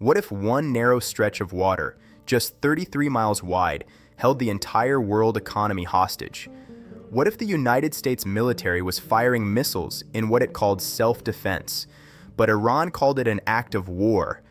What if one narrow stretch of water, just 33 miles wide, held the entire world economy hostage? What if the United States military was firing missiles in what it called self-defense, but Iran called it an act of war?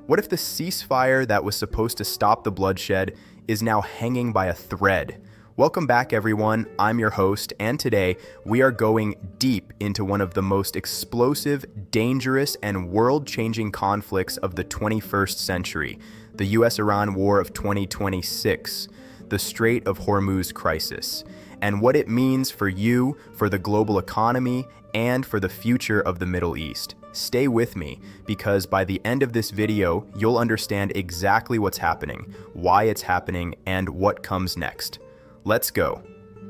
What if the ceasefire that was supposed to stop the bloodshed is now hanging by a thread? Welcome back, everyone. I'm your host, and today we are going deep into one of the most explosive, dangerous, and world-changing conflicts of the 21st century, the US-Iran War of 2026, the Strait of Hormuz crisis, and what it means for you, for the global economy, and for the future of the Middle East. Stay with me, because by the end of this video, you'll understand exactly what's happening, why it's happening, and what comes next. Let's go.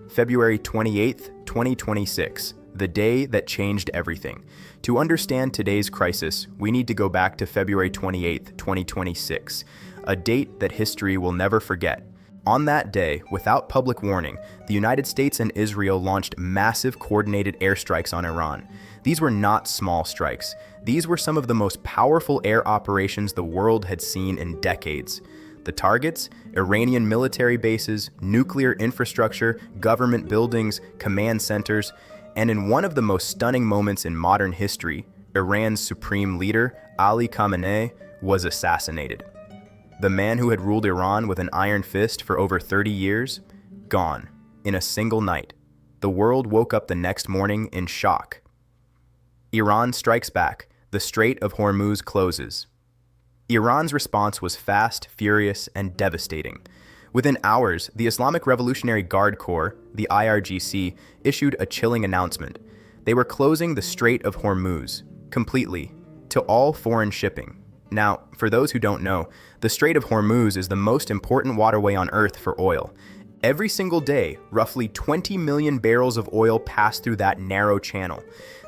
February 28th, 2026, the day that changed everything. To understand today's crisis, we need to go back to February 28th, 2026, a date that history will never forget. On that day, without public warning, the United States and Israel launched massive coordinated airstrikes on Iran. These were not small strikes. These were some of the most powerful air operations the world had seen in decades. The targets? Iranian military bases, nuclear infrastructure, government buildings, command centers, and in one of the most stunning moments in modern history, Iran's supreme leader, Ali Khamenei, was assassinated. The man who had ruled Iran with an iron fist for over 30 years, gone in a single night. The world woke up the next morning in shock. Iran strikes back. The Strait of Hormuz closes. Iran's response was fast, furious, and devastating. Within hours, the Islamic Revolutionary Guard Corps, the IRGC, issued a chilling announcement. They were closing the Strait of Hormuz completely to all foreign shipping. Now, for those who don't know, the Strait of Hormuz is the most important waterway on Earth for oil. Every single day, roughly 20 million barrels of oil pass through that narrow channel.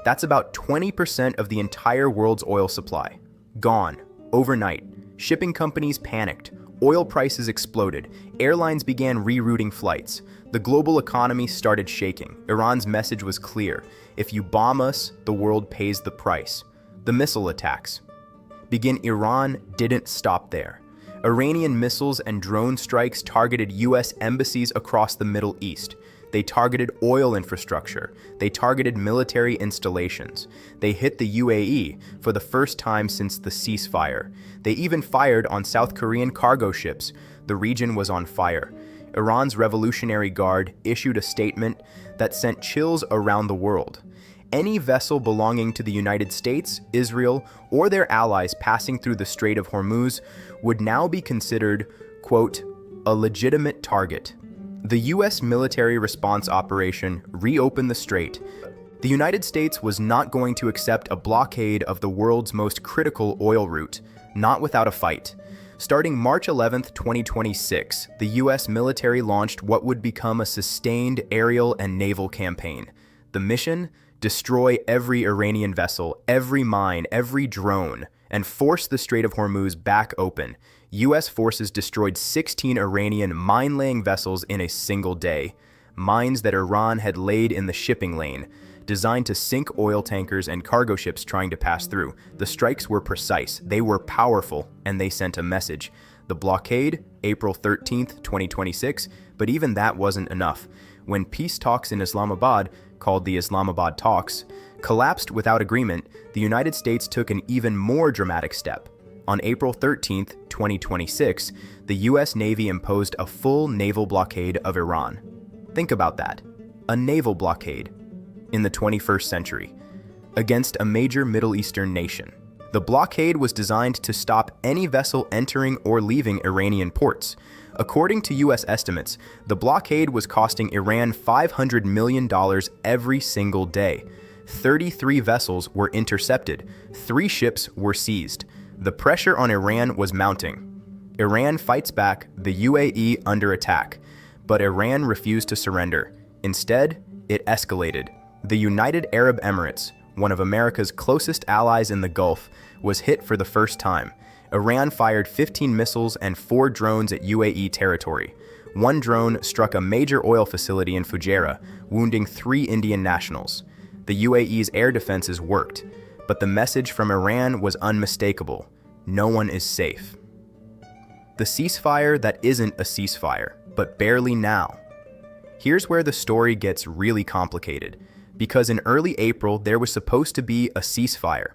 That's about 20% of the entire world's oil supply. Gone. Overnight. Shipping companies panicked. Oil prices exploded. Airlines began rerouting flights. The global economy started shaking. Iran's message was clear. If you bomb us, the world pays the price. The missile attacks. Iran didn't stop there. Iranian missiles and drone strikes targeted US embassies across the Middle East. They targeted oil infrastructure. They targeted military installations. They hit the UAE for the first time since the ceasefire. They even fired on South Korean cargo ships. The region was on fire. Iran's Revolutionary Guard issued a statement that sent chills around the world. Any vessel belonging to the United States, Israel, or their allies passing through the Strait of Hormuz would now be considered, quote, a legitimate target. The U.S. military response operation reopened the strait. The United States was not going to accept a blockade of the world's most critical oil route, not without a fight. Starting March 11, 2026, the U.S. military launched what would become a sustained aerial and naval campaign. The mission? Destroy every Iranian vessel, every mine, every drone, and force the Strait of Hormuz back open. U.S. forces destroyed 16 Iranian mine-laying vessels in a single day, mines that Iran had laid in the shipping lane, designed to sink oil tankers and cargo ships trying to pass through. The strikes were precise, they were powerful, and they sent a message. The blockade, April 13th, 2026, but even that wasn't enough. When peace talks in Islamabad, called the Islamabad Talks, collapsed without agreement, the United States took an even more dramatic step. On April 13, 2026, the U.S. Navy imposed a full naval blockade of Iran. Think about that. A naval blockade in the 21st century against a major Middle Eastern nation. The blockade was designed to stop any vessel entering or leaving Iranian ports. According to U.S. estimates, the blockade was costing Iran $500 million every single day. 33 vessels were intercepted. 3 ships were seized. The pressure on Iran was mounting. Iran fights back, the UAE under attack. But Iran refused to surrender. Instead, it escalated. The United Arab Emirates, one of America's closest allies in the Gulf, was hit for the first time. Iran fired 15 missiles and 4 drones at UAE territory. One drone struck a major oil facility in Fujairah, wounding 3 Indian nationals. The UAE's air defenses worked, but the message from Iran was unmistakable. No one is safe. The ceasefire that isn't a ceasefire, but barely now. Here's where the story gets really complicated, because in early April there was supposed to be a ceasefire,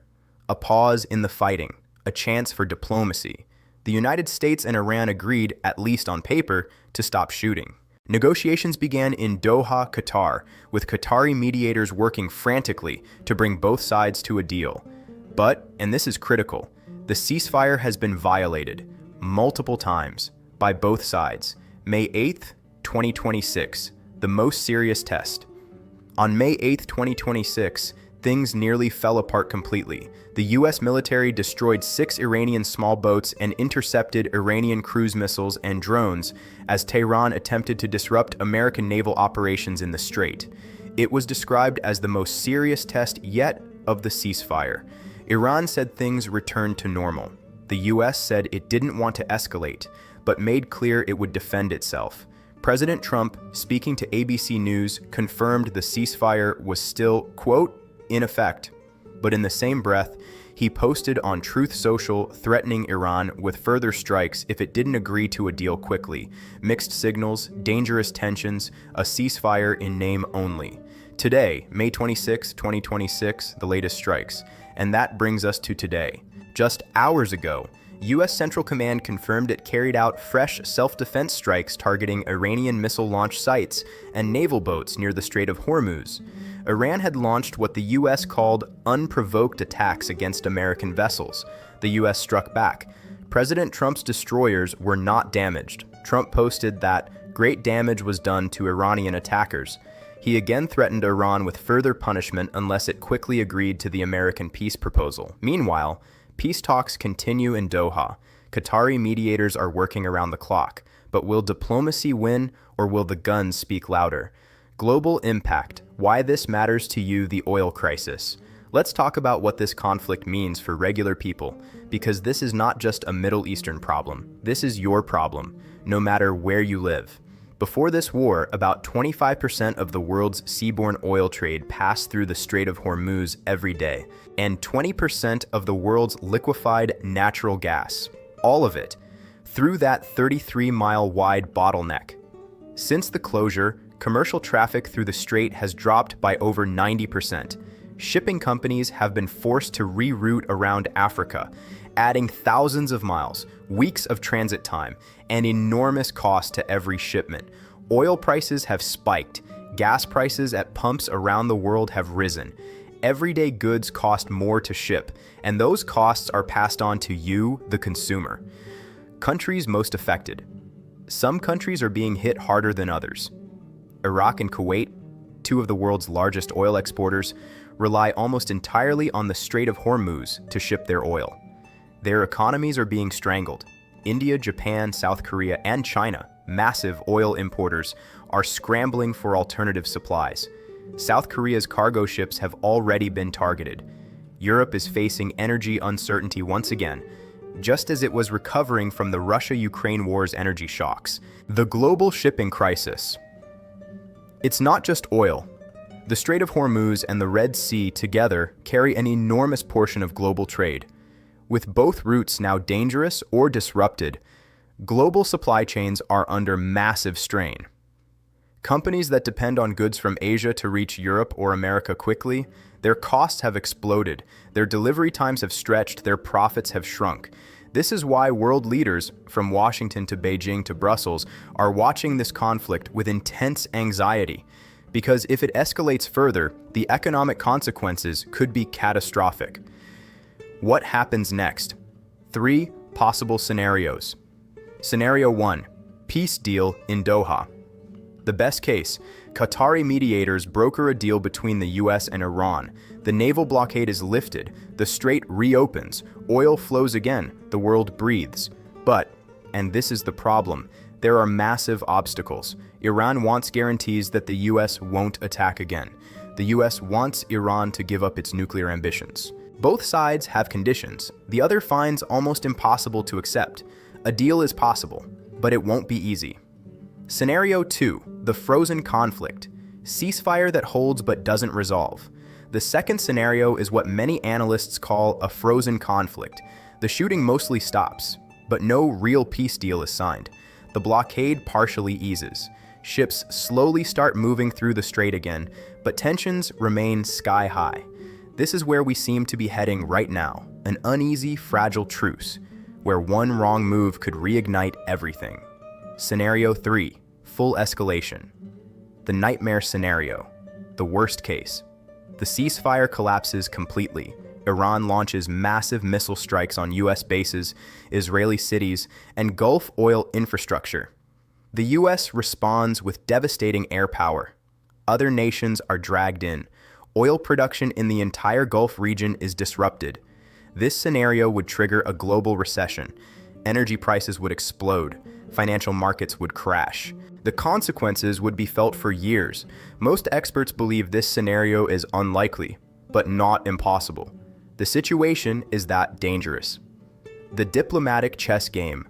a pause in the fighting, a chance for diplomacy. The United States and Iran agreed, at least on paper, to stop shooting. Negotiations began in Doha, Qatar, with Qatari mediators working frantically to bring both sides to a deal. But, and this is critical, the ceasefire has been violated multiple times by both sides. May 8th, 2026, the most serious test. On May 8th, 2026, things nearly fell apart completely. The US military destroyed 6 Iranian small boats and intercepted Iranian cruise missiles and drones as Tehran attempted to disrupt American naval operations in the Strait. It was described as the most serious test yet of the ceasefire. Iran said things returned to normal. The US said it didn't want to escalate, but made clear it would defend itself. President Trump, speaking to ABC News, confirmed the ceasefire was still, quote, in effect. But in the same breath, he posted on Truth Social threatening Iran with further strikes if it didn't agree to a deal quickly. Mixed signals, dangerous tensions, a ceasefire in name only. Today, May 26, 2026, the latest strikes. And that brings us to today. Just hours ago, U.S. Central Command confirmed it carried out fresh self-defense strikes targeting Iranian missile launch sites and naval boats near the Strait of Hormuz. Iran had launched what the U.S. called unprovoked attacks against American vessels. The U.S. struck back. President Trump's destroyers were not damaged. Trump posted that great damage was done to Iranian attackers. He again threatened Iran with further punishment unless it quickly agreed to the American peace proposal. Meanwhile, peace talks continue in Doha. Qatari mediators are working around the clock. But will diplomacy win, or will the guns speak louder? Global impact. Why this matters to you, the oil crisis. Let's talk about what this conflict means for regular people, because this is not just a Middle Eastern problem. This is your problem, no matter where you live. Before this war, about 25% of the world's seaborne oil trade passed through the Strait of Hormuz every day, and 20% of the world's liquefied natural gas. All of it, through that 33-mile-wide bottleneck. Since the closure, commercial traffic through the strait has dropped by over 90%. Shipping companies have been forced to reroute around Africa, adding thousands of miles, weeks of transit time, and enormous cost to every shipment. Oil prices have spiked. Gas prices at pumps around the world have risen. Everyday goods cost more to ship, and those costs are passed on to you, the consumer. Countries most affected. Some countries are being hit harder than others. Iraq and Kuwait, two of the world's largest oil exporters, rely almost entirely on the Strait of Hormuz to ship their oil. Their economies are being strangled. India, Japan, South Korea, and China, massive oil importers, are scrambling for alternative supplies. South Korea's cargo ships have already been targeted. Europe is facing energy uncertainty once again, just as it was recovering from the Russia-Ukraine war's energy shocks. The global shipping crisis. It's not just oil. The Strait of Hormuz and the Red Sea together carry an enormous portion of global trade. With both routes now dangerous or disrupted, global supply chains are under massive strain. Companies that depend on goods from Asia to reach Europe or America quickly, their costs have exploded, their delivery times have stretched, their profits have shrunk. This is why world leaders, from Washington to Beijing to Brussels, are watching this conflict with intense anxiety. Because if it escalates further, the economic consequences could be catastrophic. What happens next? 3 possible scenarios. Scenario 1, peace deal in Doha. The best case, Qatari mediators broker a deal between the US and Iran. The naval blockade is lifted, the strait reopens, oil flows again, the world breathes. But, and this is the problem, there are massive obstacles. Iran wants guarantees that the US won't attack again. The US wants Iran to give up its nuclear ambitions. Both sides have conditions. The other finds almost impossible to accept. A deal is possible, but it won't be easy. Scenario 2, the frozen conflict. Ceasefire that holds but doesn't resolve. The second scenario is what many analysts call a frozen conflict. The shooting mostly stops, but no real peace deal is signed. The blockade partially eases. Ships slowly start moving through the strait again, but tensions remain sky high. This is where we seem to be heading right now, an uneasy, fragile truce, where one wrong move could reignite everything. Scenario 3, full escalation. The nightmare scenario, the worst case. The ceasefire collapses completely. Iran launches massive missile strikes on US bases, Israeli cities, and Gulf oil infrastructure. The US responds with devastating air power. Other nations are dragged in. Oil production in the entire Gulf region is disrupted. This scenario would trigger a global recession. Energy prices would explode. Financial markets would crash. The consequences would be felt for years. Most experts believe this scenario is unlikely, but not impossible. The situation is that dangerous. The diplomatic chess game.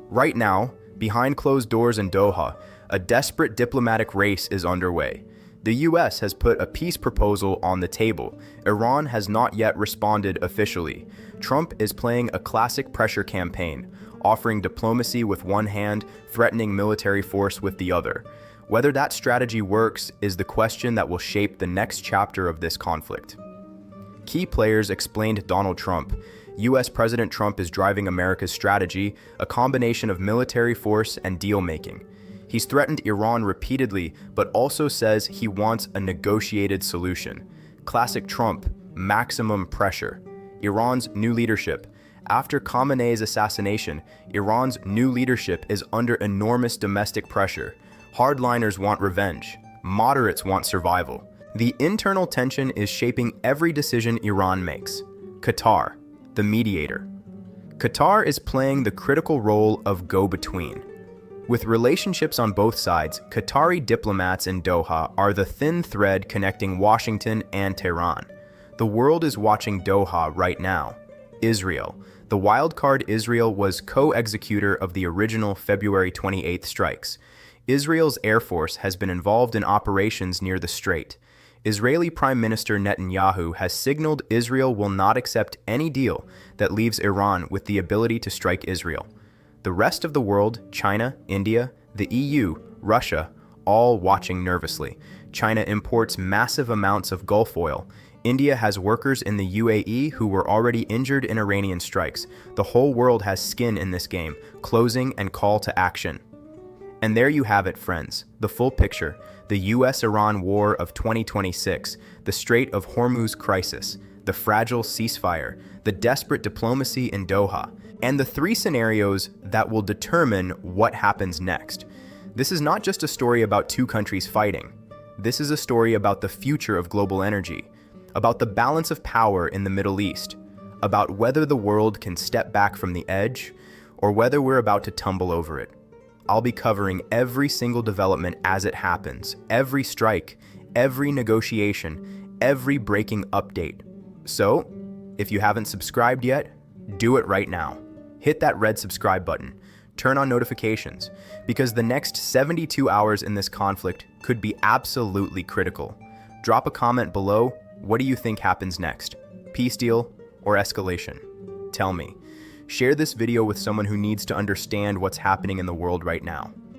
Right now, behind closed doors in Doha, a desperate diplomatic race is underway. The US has put a peace proposal on the table. Iran has not yet responded officially. Trump is playing a classic pressure campaign, offering diplomacy with one hand, threatening military force with the other. Whether that strategy works is the question that will shape the next chapter of this conflict. Key players explained Donald Trump. US President Trump is driving America's strategy, a combination of military force and deal-making. He's threatened Iran repeatedly, but also says he wants a negotiated solution. Classic Trump, maximum pressure. Iran's new leadership. After Khamenei's assassination, Iran's new leadership is under enormous domestic pressure. Hardliners want revenge. Moderates want survival. The internal tension is shaping every decision Iran makes. Qatar, the mediator. Qatar is playing the critical role of go-between. With relationships on both sides, Qatari diplomats in Doha are the thin thread connecting Washington and Tehran. The world is watching Doha right now. Israel. The wildcard Israel was co-executor of the original February 28th strikes. Israel's Air Force has been involved in operations near the strait. Israeli Prime Minister Netanyahu has signaled Israel will not accept any deal that leaves Iran with the ability to strike Israel. The rest of the world, China, India, the EU, Russia, all watching nervously. China imports massive amounts of Gulf oil. India has workers in the UAE who were already injured in Iranian strikes. The whole world has skin in this game, closing and call to action. And there you have it, friends, the full picture, the US-Iran war of 2026, the Strait of Hormuz crisis, the fragile ceasefire, the desperate diplomacy in Doha, and the three scenarios that will determine what happens next. This is not just a story about two countries fighting. This is a story about the future of global energy, about the balance of power in the Middle East, about whether the world can step back from the edge or whether we're about to tumble over it. I'll be covering every single development as it happens, every strike, every negotiation, every breaking update. So, if you haven't subscribed yet, do it right now. Hit that red subscribe button. Turn on notifications, because the next 72 hours in this conflict could be absolutely critical. Drop a comment below. What do you think happens next? Peace deal or escalation? Tell me. Share this video with someone who needs to understand what's happening in the world right now.